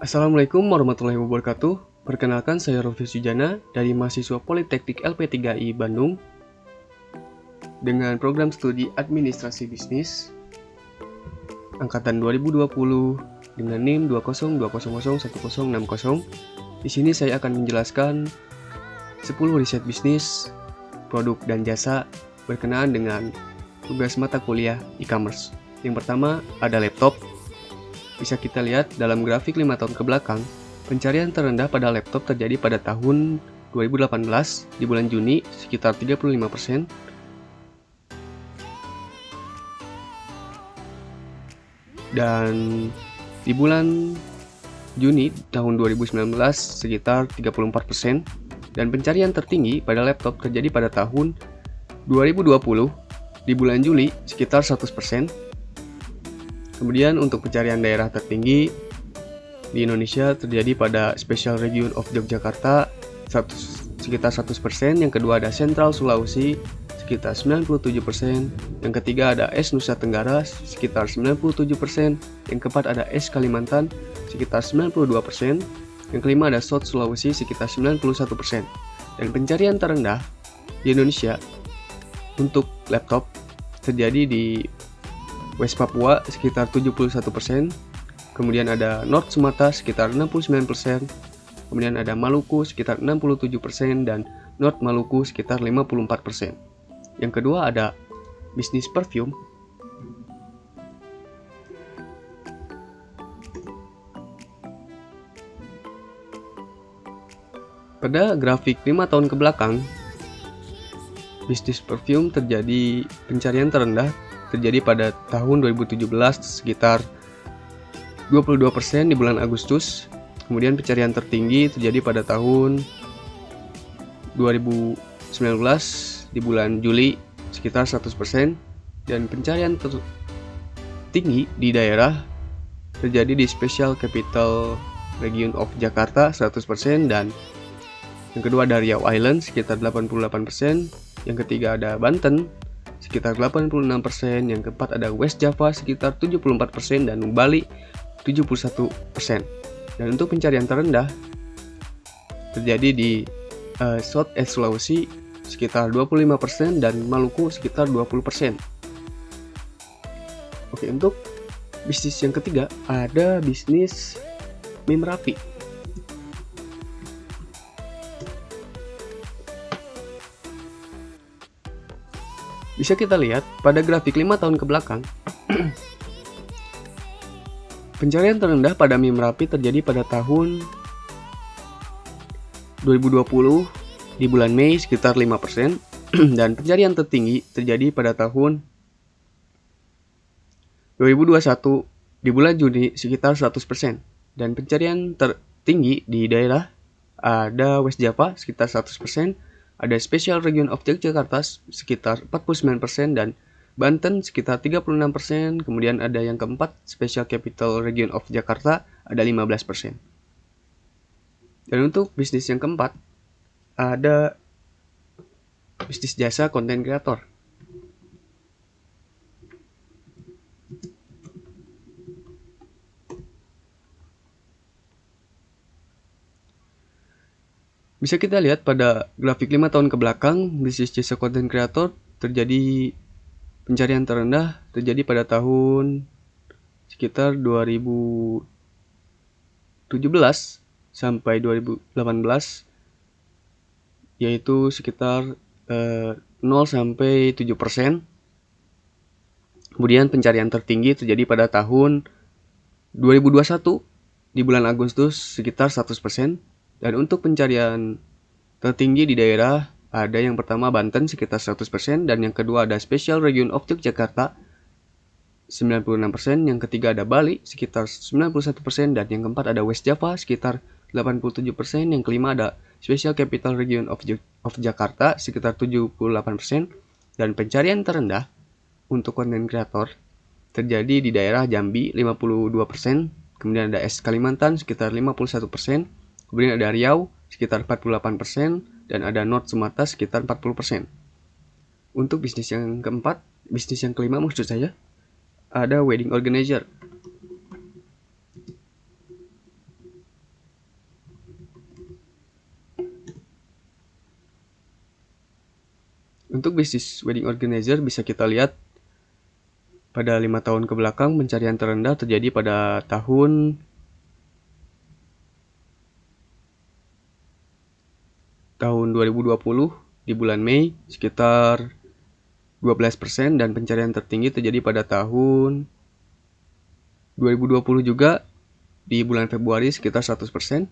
Assalamualaikum warahmatullahi wabarakatuh. Perkenalkan, saya Rofi Sujana dari mahasiswa Politeknik LP3I Bandung dengan program studi Administrasi Bisnis angkatan 2020 dengan NIM 202001060. Di sini saya akan menjelaskan 10 riset bisnis, produk dan jasa berkenaan dengan tugas mata kuliah e-commerce. Yang pertama ada laptop. Bisa kita lihat dalam grafik 5 tahun ke belakang, pencarian terendah pada laptop terjadi pada tahun 2018 di bulan Juni sekitar 35%. Dan di bulan Juni tahun 2019 sekitar 34%. Dan pencarian tertinggi pada laptop terjadi pada tahun 2020 di bulan Juli sekitar 100%. Kemudian untuk pencarian daerah tertinggi di Indonesia terjadi pada Special Region of Yogyakarta sekitar 100%, yang kedua ada Central Sulawesi sekitar 97%, yang ketiga ada S Nusa Tenggara sekitar 97%, yang keempat ada S Kalimantan sekitar 92%, yang kelima ada South Sulawesi sekitar 91%. Dan pencarian terendah di Indonesia untuk laptop terjadi di West Papua sekitar 71%, kemudian ada North Sumatra sekitar 69%, kemudian ada Maluku sekitar 67%, dan North Maluku sekitar 54%. Yang kedua ada bisnis perfume. Pada grafik 5 tahun ke belakang, bisnis perfume terjadi pencarian terendah terjadi pada tahun 2017 sekitar 22% di bulan Agustus. Kemudian pencarian tertinggi terjadi pada tahun 2019 di bulan Juli sekitar 100%. Dan pencarian tertinggi di daerah terjadi di Special Capital Region of Jakarta 100%, dan yang kedua ada Riau Island sekitar 88%, yang ketiga ada Banten sekitar 86%, yang keempat ada West Java sekitar 74%, dan Bali 71%. Dan untuk pencarian terendah terjadi di South East Sulawesi sekitar 25%, dan Maluku sekitar 20%. Oke, untuk bisnis yang ketiga ada bisnis mie Merapi. Bisa kita lihat pada grafik 5 tahun ke belakang, pencarian terendah pada mie Merapi terjadi pada tahun 2020 di bulan Mei sekitar 5%, dan pencarian tertinggi terjadi pada tahun 2021 di bulan Juni sekitar 100%. Dan pencarian tertinggi di daerah ada West Java sekitar 100%, ada Special Region of Yogyakarta sekitar 49%, dan Banten sekitar 36%, kemudian ada yang keempat Special Capital Region of Jakarta ada 15%. Dan untuk bisnis yang keempat ada bisnis jasa content creator. Bisa kita lihat pada grafik 5 tahun ke belakang, bisnis jasa content creator terjadi pencarian terendah terjadi pada tahun sekitar 2017 sampai 2018, yaitu sekitar 0 sampai 7%. Kemudian pencarian tertinggi terjadi pada tahun 2021 di bulan Agustus sekitar 100%. Dan untuk pencarian tertinggi di daerah ada yang pertama Banten sekitar 100%, dan yang kedua ada Special Region of Yogyakarta 96%, yang ketiga ada Bali sekitar 91%, dan yang keempat ada West Java sekitar 87%, yang kelima ada Special Capital Region of Jakarta sekitar 78%. Dan pencarian terendah untuk konten kreator terjadi di daerah Jambi 52%, kemudian ada S Kalimantan sekitar 51%, kemudian ada Riau sekitar 48%, dan ada North Sumatra sekitar 40%. Untuk bisnis yang kelima maksud saya, ada wedding organizer. Untuk bisnis wedding organizer bisa kita lihat pada 5 tahun ke belakang pencarian terendah terjadi pada tahun 2020 di bulan Mei sekitar 12% dan pencarian tertinggi terjadi pada tahun 2020 juga di bulan Februari sekitar 100%.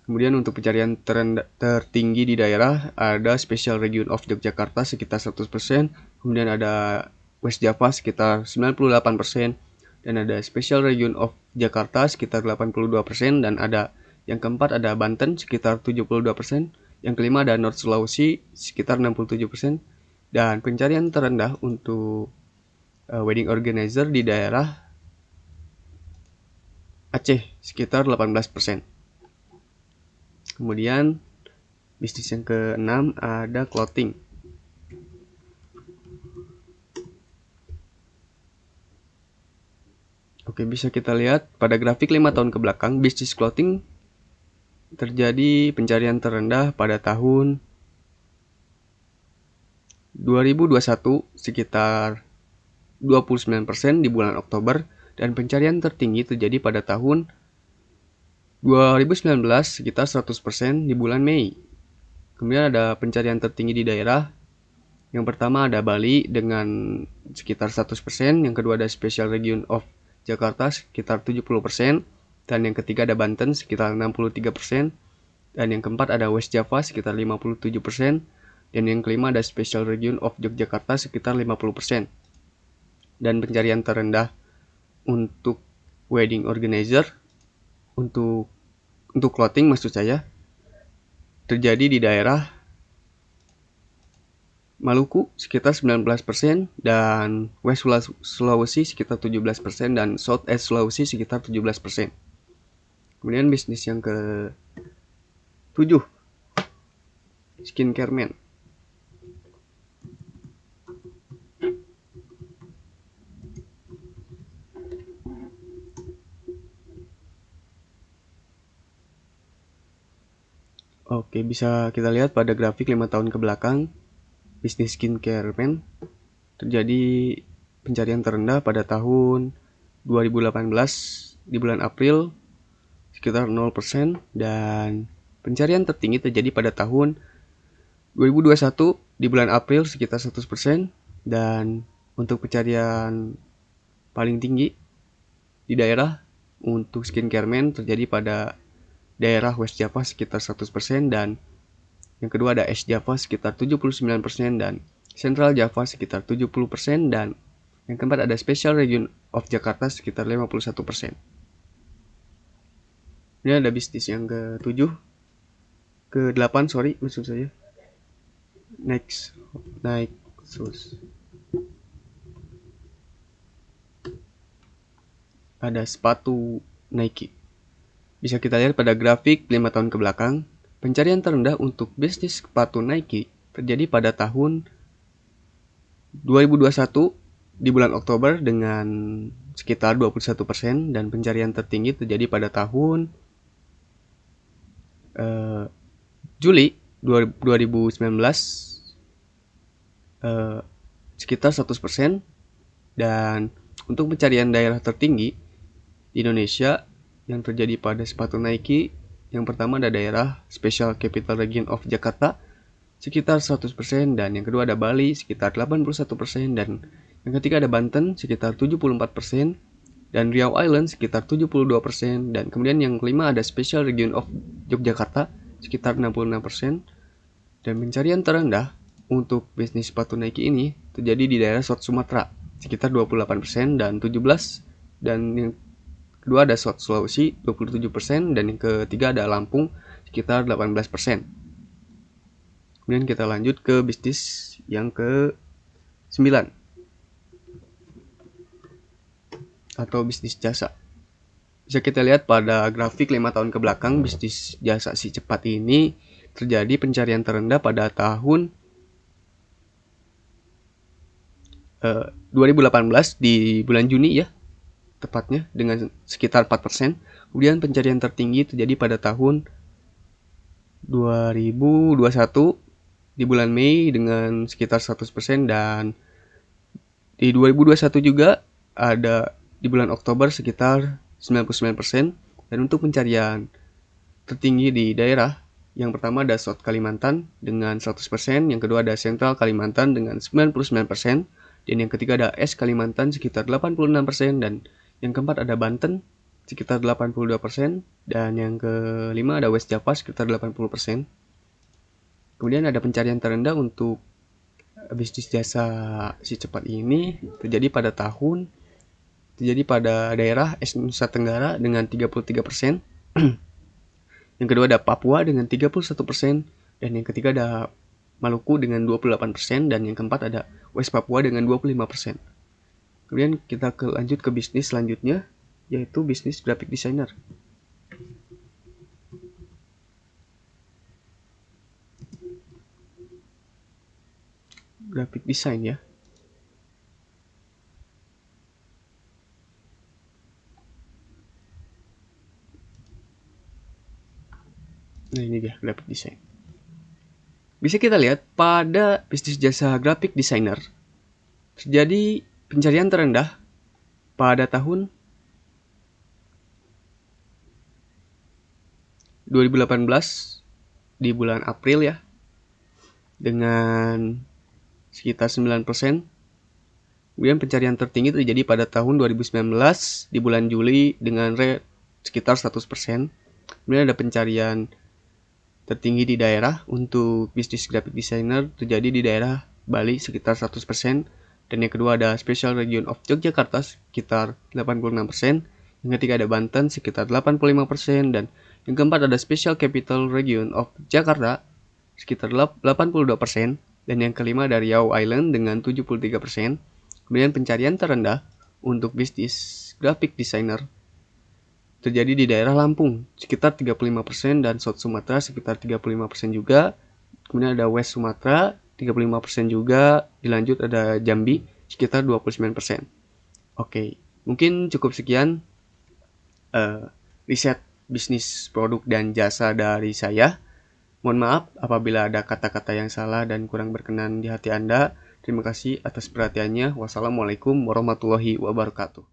Kemudian untuk pencarian tertinggi di daerah ada Special Region of Yogyakarta sekitar 100%, kemudian ada West Java sekitar 98%, dan ada Special Region of Jakarta sekitar 82%, dan ada yang keempat ada Banten sekitar 72%, yang kelima ada North Sulawesi sekitar 67%, dan pencarian terendah untuk wedding organizer di daerah Aceh sekitar 18%. Kemudian bisnis yang keenam ada clothing. Oke, bisa kita lihat pada grafik 5 tahun ke belakang bisnis clothing terjadi pencarian terendah pada tahun 2021 sekitar 29% di bulan Oktober, dan pencarian tertinggi terjadi pada tahun 2019 sekitar 100% di bulan Mei. Kemudian ada pencarian tertinggi di daerah. Yang pertama ada Bali dengan sekitar 100%, yang kedua ada Special Region of Jakarta sekitar 70%, dan yang ketiga ada Banten sekitar 63%, dan yang keempat ada West Java sekitar 57%, dan yang kelima ada Special Region of Yogyakarta sekitar 50%. Dan pencarian terendah untuk wedding organizer untuk clothing maksud saya terjadi di daerah Maluku sekitar 19%, dan West Sulawesi sekitar 17%, dan South East Sulawesi sekitar 17%. Kemudian bisnis yang ke-7, skincare man. Oke, bisa kita lihat pada grafik 5 tahun ke belakang bisnis skincare man terjadi pencarian terendah pada tahun 2018 di bulan April sekitar 0%, dan pencarian tertinggi terjadi pada tahun 2021 di bulan April sekitar 100%, dan untuk pencarian paling tinggi di daerah untuk skincare man terjadi pada daerah West Java sekitar 100%, dan yang kedua ada East Java sekitar 79%, dan Central Java sekitar 70%, dan yang keempat ada Special Region of Jakarta sekitar 51%. Ini ada bisnis yang ke-7, ke-8 maksud saya. Next. Ada sepatu Nike. Bisa kita lihat pada grafik 5 tahun ke belakang, pencarian terendah untuk bisnis sepatu Nike terjadi pada tahun 2021 di bulan Oktober dengan sekitar 21%, dan pencarian tertinggi terjadi pada tahun Juli 2019 sekitar 100%, dan untuk pencarian daerah tertinggi di Indonesia yang terjadi pada sepatu Nike, yang pertama ada daerah Special Capital Region of Jakarta sekitar 100%, dan yang kedua ada Bali sekitar 81%, dan yang ketiga ada Banten sekitar 74%, dan Riau Island sekitar 72%, dan kemudian yang kelima ada Special Region of Yogyakarta sekitar 66%, dan pencarian terendah untuk bisnis sepatu Nike ini terjadi di daerah South Sumatera sekitar 28% dan 17%, dan yang kedua ada South Sulawesi 27%, dan yang ketiga ada Lampung sekitar 18%. Kemudian kita lanjut ke bisnis yang ke-9 atau bisnis jasa. Bisa kita lihat pada grafik 5 tahun ke belakang bisnis jasa si cepat ini terjadi pencarian terendah pada tahun 2018 di bulan Juni ya, tepatnya dengan sekitar 4%. Kemudian pencarian tertinggi terjadi pada tahun 2021 di bulan Mei dengan sekitar 100%, dan di 2021 juga ada di bulan Oktober sekitar 99%. Dan untuk pencarian tertinggi di daerah, yang pertama ada South Kalimantan dengan 100%, yang kedua ada Central Kalimantan dengan 99%, dan yang ketiga ada East Kalimantan sekitar 86%, dan yang keempat ada Banten sekitar 82%, dan yang kelima ada West Java sekitar 80%. Kemudian ada pencarian terendah untuk bisnis jasa si cepat ini terjadi pada daerah Nusa Tenggara dengan 33%. Yang kedua ada Papua dengan 31%, dan yang ketiga ada Maluku dengan 28%, dan yang keempat ada West Papua dengan 25%. Kemudian kita lanjut ke bisnis selanjutnya, yaitu bisnis graphic designer. Graphic design ya. Nah, ini dia graphic design. Bisa kita lihat pada bisnis jasa graphic designer terjadi pencarian terendah pada tahun 2018 di bulan April ya, dengan sekitar 9%. Kemudian pencarian tertinggi terjadi pada tahun 2019 di bulan Juli dengan rate sekitar 100%. Kemudian ada pencarian tertinggi di daerah untuk bisnis graphic designer terjadi di daerah Bali sekitar 100%, dan yang kedua ada Special Region of Yogyakarta sekitar 86%, yang ketiga ada Banten sekitar 85%, dan yang keempat ada Special Capital Region of Jakarta sekitar 82%, dan yang kelima ada Riau Island dengan 73%. Kemudian pencarian terendah untuk bisnis graphic designer terjadi di daerah Lampung sekitar 35%, dan South Sumatera sekitar 35% juga. Kemudian ada West Sumatera 35% juga, dilanjut ada Jambi sekitar 29%. Oke, mungkin cukup sekian riset bisnis produk dan jasa dari saya. Mohon maaf apabila ada kata-kata yang salah dan kurang berkenan di hati Anda. Terima kasih atas perhatiannya. Wassalamualaikum warahmatullahi wabarakatuh.